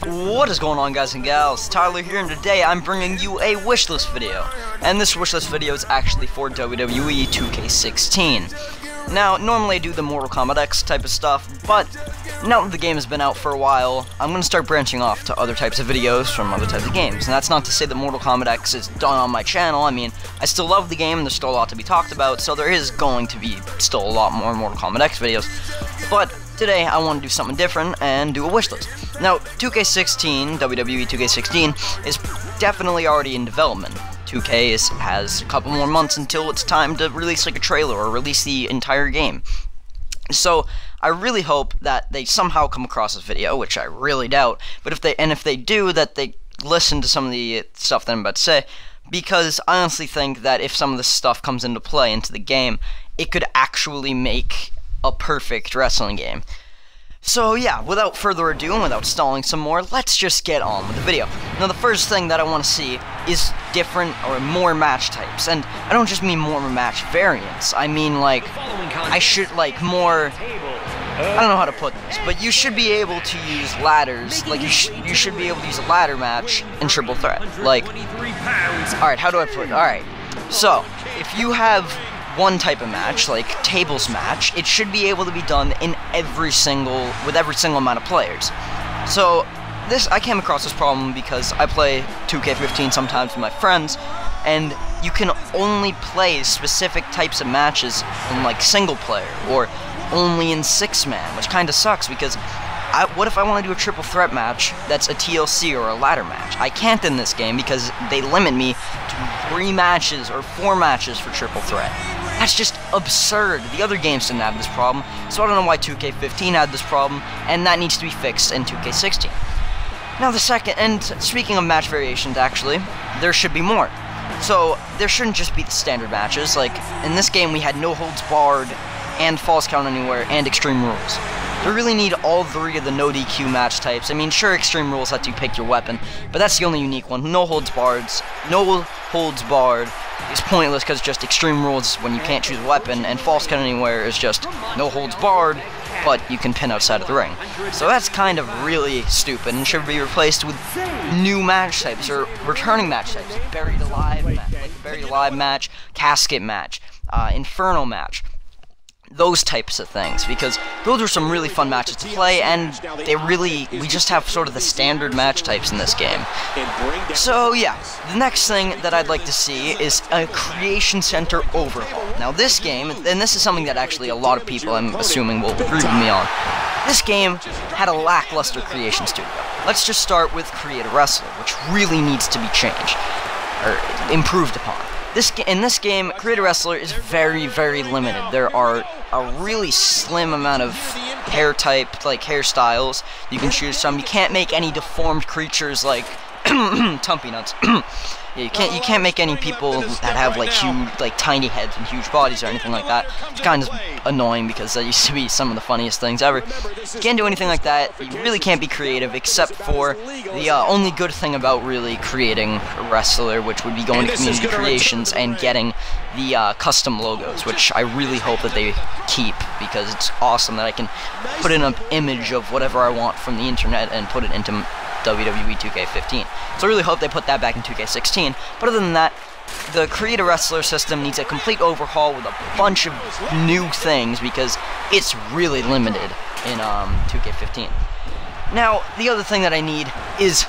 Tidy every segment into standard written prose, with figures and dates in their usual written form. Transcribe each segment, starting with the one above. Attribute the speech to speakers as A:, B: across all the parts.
A: What is going on, guys and gals? Tyler here, and today I'm bringing you a wishlist video. And this wishlist video is actually for WWE 2K16. Now, normally I do the Mortal Kombat X type of stuff, but now that the game has been out for a while, I'm going to start branching off to other types of videos from other types of games. And that's not to say that Mortal Kombat X is done on my channel. I mean, I still love the game, and there's still a lot to be talked about, so there is going to be still a lot more Mortal Kombat X videos. But today, I want to do something different and do a wishlist. Now, 2K16, WWE 2K16, is definitely already in development. 2K has a couple more months until it's time to release like a trailer or release the entire game. So, I really hope that they somehow come across this video, which I really doubt, but if they do, that they listen to some of the stuff that I'm about to say, because I honestly think that if some of this stuff comes into play into the game, it could actually make a perfect wrestling game. So yeah, without further ado and without stalling some more, let's just get on with the video. Now the first thing that I want to see is different or more match types, and I don't just mean more match variants, I mean like, I should like more, I don't know how to put this, but you should be able to use ladders, like you should be able to use a ladder match in triple threat, like, alright, how do I put it? Alright, so, if you have one type of match, like tables match, it should be able to be done in with every single amount of players. So I came across this problem because I play 2K15 sometimes with my friends, and you can only play specific types of matches in like single player or only in 6-man, which kind of sucks because what if I want to do a triple threat match that's a TLC or a ladder match? I can't in this game because they limit me to 3 matches or 4 matches for triple threat. That's just absurd. The other games didn't have this problem, so I don't know why 2K15 had this problem, and that needs to be fixed in 2K16. Now the second, and speaking of match variations actually, there should be more. So, there shouldn't just be the standard matches, like, in this game we had no holds barred, and falls count anywhere, and extreme rules. We really need all 3 of the no DQ match types. I mean, sure, extreme rules let you pick your weapon, but that's the only unique one. No holds barred is pointless because just extreme rules when you can't choose a weapon, and false count anywhere is just no holds barred, but you can pin outside of the ring. So that's kind of really stupid and should be replaced with new match types or returning match types, like buried alive match, casket match, inferno match. Those types of things, because those are some really fun matches to play, and we just have sort of the standard match types in this game. So yeah, the next thing that I'd like to see is a Creation Center overhaul. Now this game, and this is something that actually a lot of people, I'm assuming, will agree with me on, this game had a lackluster creation studio. Let's just start with Create a Wrestler, which really needs to be changed, or improved upon. In this game, Create a Wrestler is very, very limited. There are a really slim amount of hair type, like hairstyles you can choose from. You can't make any deformed creatures like Tumpy Nuts. Yeah, you can't make any people that have like huge, like tiny heads and huge bodies or anything like that. It's kind of annoying because that used to be some of the funniest things ever. You can't do anything like that. You really can't be creative except for the only good thing about really creating a wrestler, which would be going to community creations and getting the custom logos, which I really hope that they keep because it's awesome that I can put in an image of whatever I want from the internet and put it into WWE 2K15. So I really hope they put that back in 2K16. But other than that, the Create a Wrestler system needs a complete overhaul with a bunch of new things because it's really limited in 2K15. Now, the other thing that I need is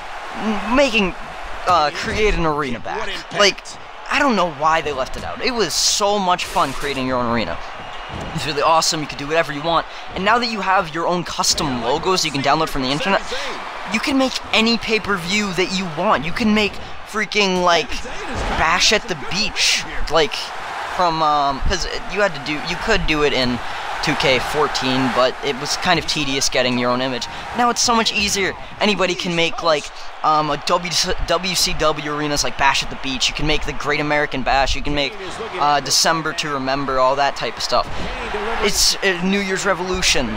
A: create an arena back. Like, I don't know why they left it out. It was so much fun creating your own arena. It's really awesome, you can do whatever you want, and now that you have your own custom logos you can download from the internet, you can make any pay-per-view that you want. You can make freaking, like, Bash at the Beach, like, from, because you could do it in 2K14, but it was kind of tedious getting your own image. Now it's so much easier. Anybody can make, like, a WCW arenas like Bash at the Beach. You can make the Great American Bash. You can make December to Remember, all that type of stuff. It's New Year's Revolution,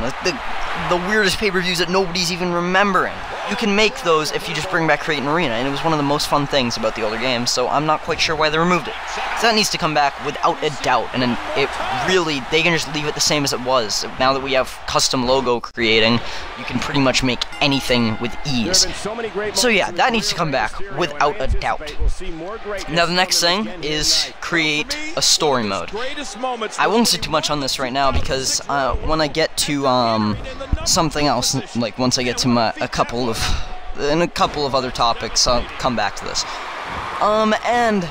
A: the weirdest pay-per-views that nobody's even remembering. you can make those if you just bring back Create an Arena, and it was one of the most fun things about the older games, so I'm not quite sure why they removed it. So that needs to come back without a doubt, and then they can just leave it the same as it was. Now that we have custom logo creating, you can pretty much make anything with ease. So yeah, that needs to come back without a doubt. Now the next thing is create a story mode. I won't say too much on this right now because when I get to something else, like once I get to a couple of other topics, I'll come back to this. And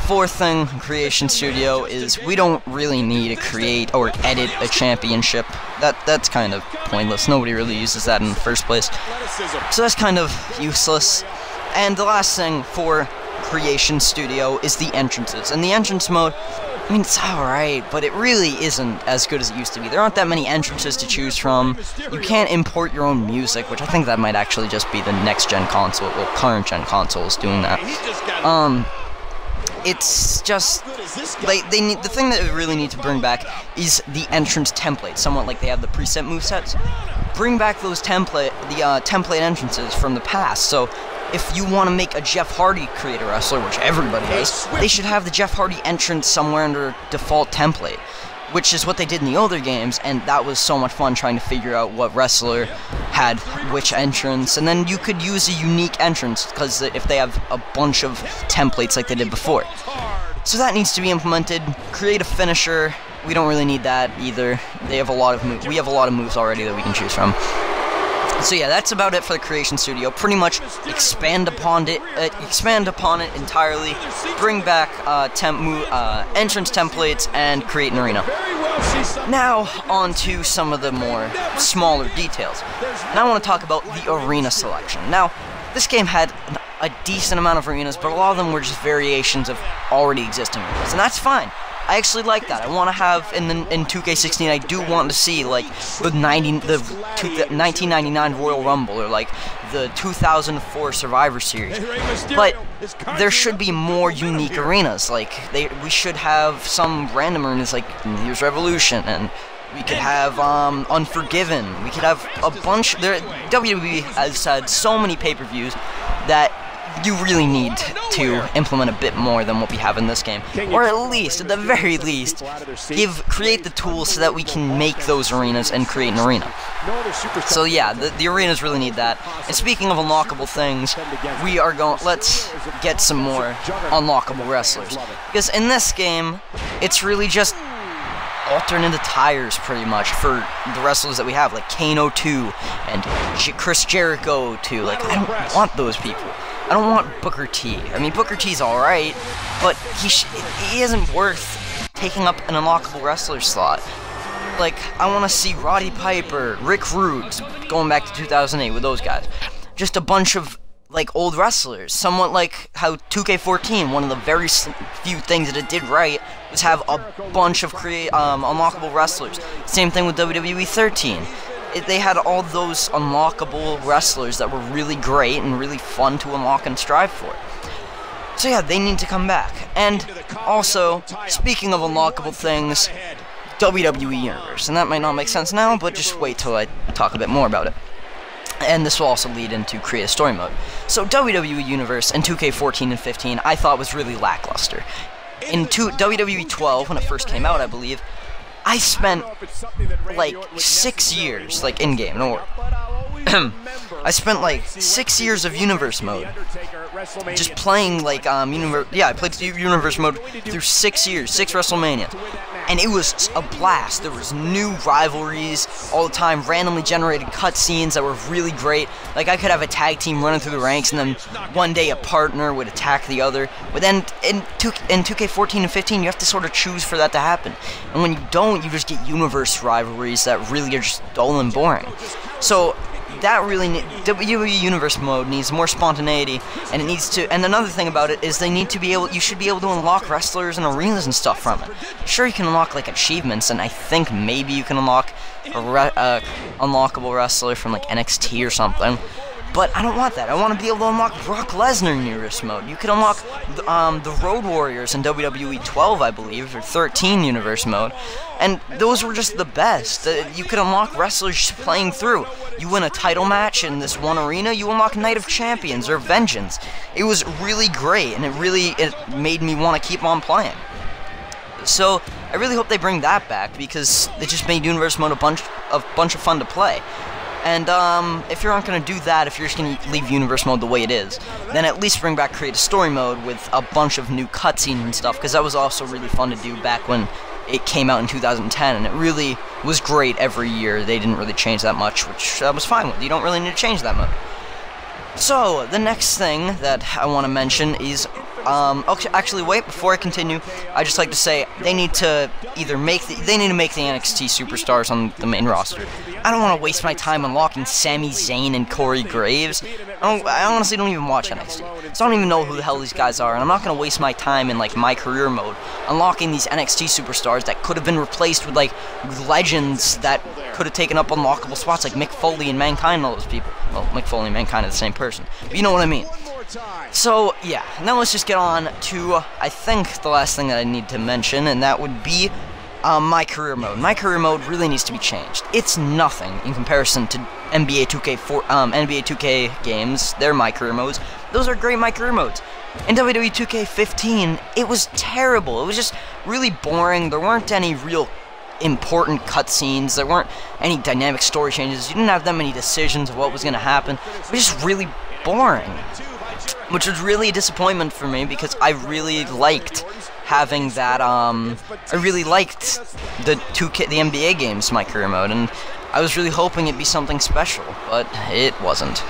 A: fourth thing, Creation Studio, is we don't really need to create or edit a championship. That's kind of pointless. Nobody really uses that in the first place. So that's kind of useless. And the last thing for Creation Studio is the entrances. And the entrance mode, I mean, it's alright, but it really isn't as good as it used to be. There aren't that many entrances to choose from. You can't import your own music, which I think that might actually just be the next-gen console, well, current-gen consoles doing that. It's just, like, the thing that they really need to bring back is the entrance template, somewhat like they have the preset movesets. Bring back those template entrances from the past, so if you want to make a Jeff Hardy create a wrestler, which everybody does, they should have the Jeff Hardy entrance somewhere under default template, which is what they did in the older games, and that was so much fun trying to figure out what wrestler had which entrance, and then you could use a unique entrance, because if they have a bunch of templates like they did before. So that needs to be implemented. Create a finisher. We don't really need that either. They have a lot of moves. We have a lot of moves already that we can choose from. So yeah, that's about it for the Creation Studio. Pretty much expand upon it entirely. Bring back entrance templates and create an arena. Now on to some of the more smaller details. Now I want to talk about the arena selection. Now this game had a decent amount of arenas, but a lot of them were just variations of already existing arenas, and that's fine. I actually like that. I want to have in 2K16. I do want to see like the 1999 Royal Rumble or like the 2004 Survivor Series. But there should be more unique arenas. Like we should have some random arenas like New Year's Revolution, and we could have Unforgiven. We could have a bunch. WWE has had so many pay-per-views that you really need to implement a bit more than what we have in this game, or at least, at the very least, create the tools so that we can make those arenas and create an arena. So yeah, the arenas really need that. And speaking of unlockable things, let's get some more unlockable wrestlers, because in this game, it's really just alternate the tires pretty much for the wrestlers that we have, like Kane 02 and Chris Jericho 02. Like, I don't want those people. I don't want Booker T. I mean, Booker T's alright, but he isn't worth taking up an unlockable wrestler slot. Like, I want to see Roddy Piper, Rick Rude, going back to 2008 with those guys. Just a bunch of, like, old wrestlers. Somewhat like how 2K14, one of the very few things that it did right was have a bunch of unlockable wrestlers. Same thing with WWE 13. They had all those unlockable wrestlers that were really great and really fun to unlock and strive for. So yeah, they need to come back. And also, speaking of unlockable things, WWE Universe. And that might not make sense now, but just wait till I talk a bit more about it. And this will also lead into create a story mode. So WWE Universe in 2K14 and 15 I thought was really lackluster. In WWE 12, when it first came out, I believe, I spent like 6 years, like in-game, no I spent like 6 years of Universe mode, just playing like I played Universe mode through 6 years, 6 WrestleMania, and it was a blast. There was new rivalries all the time, randomly generated cutscenes that were really great. Like, I could have a tag team running through the ranks, and then one day a partner would attack the other. But then in 2K14 and 15, you have to sort of choose for that to happen. And when you don't, you just get universe rivalries that really are just dull and boring. So that really WWE Universe mode needs more spontaneity, and it needs to. And another thing about it is you should be able to unlock wrestlers and arenas and stuff from it. Sure, you can unlock like achievements, and I think maybe you can unlock a unlockable wrestler from like NXT or something. But I don't want that. I want to be able to unlock Brock Lesnar in Universe mode. You could unlock the Road Warriors in WWE 12, I believe, or 13 Universe mode. And those were just the best. You could unlock wrestlers playing through. You win a title match in this one arena, you unlock Night of Champions or Vengeance. It was really great, and it made me want to keep on playing. So I really hope they bring that back, because it just made Universe mode a bunch of fun to play. And if you aren't going to do that, if you're just going to leave Universe mode the way it is, then at least bring back Create a Story mode with a bunch of new cutscenes and stuff, because that was also really fun to do back when it came out in 2010, and it really was great every year. They didn't really change that much, which I was fine with. You don't really need to change that much. So, the next thing that I want to mention is, okay, actually, wait, before I continue, I'd just like to say, they need to either make the NXT superstars on the main roster. I don't want to waste my time unlocking Sami Zayn and Corey Graves. I honestly don't even watch NXT, so I don't even know who the hell these guys are, and I'm not going to waste my time in, like, my career mode unlocking these NXT superstars that could have been replaced with, like, legends that could have taken up unlockable spots, like Mick Foley and Mankind and all those people. Well, Mick Foley and Mankind are the same person, but you know what I mean. So, yeah, now let's just get on to, I think, the last thing that I need to mention, and that would be my career mode. My career mode really needs to be changed. It's nothing in comparison to NBA 2K games. They're my career modes. Those are great my career modes. In WWE 2K15, it was terrible. It was just really boring. There weren't any real important cutscenes. There weren't any dynamic story changes. You didn't have that many decisions of what was going to happen. It was just really boring, which was really a disappointment for me, because I really liked having that, I really liked the NBA games, my career mode, and I was really hoping it'd be something special, but it wasn't.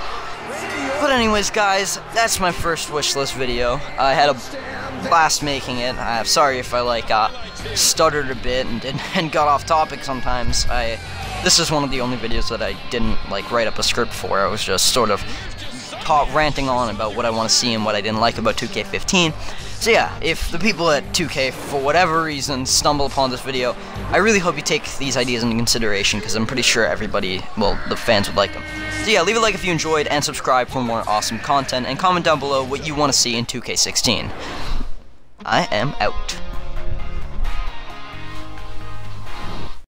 A: But anyways, guys, that's my first wishlist video. I had a blast making it. I'm sorry if I, like, stuttered a bit and got off topic sometimes. This is one of the only videos that I didn't, like, write up a script for. I was just sort of ranting on about what I want to see and what I didn't like about 2K15. So yeah, if the people at 2K, for whatever reason, stumble upon this video, I really hope you take these ideas into consideration, because I'm pretty sure everybody, well, the fans would like them. So yeah, leave a like if you enjoyed, and subscribe for more awesome content, and comment down below what you want to see in 2K16. I am out.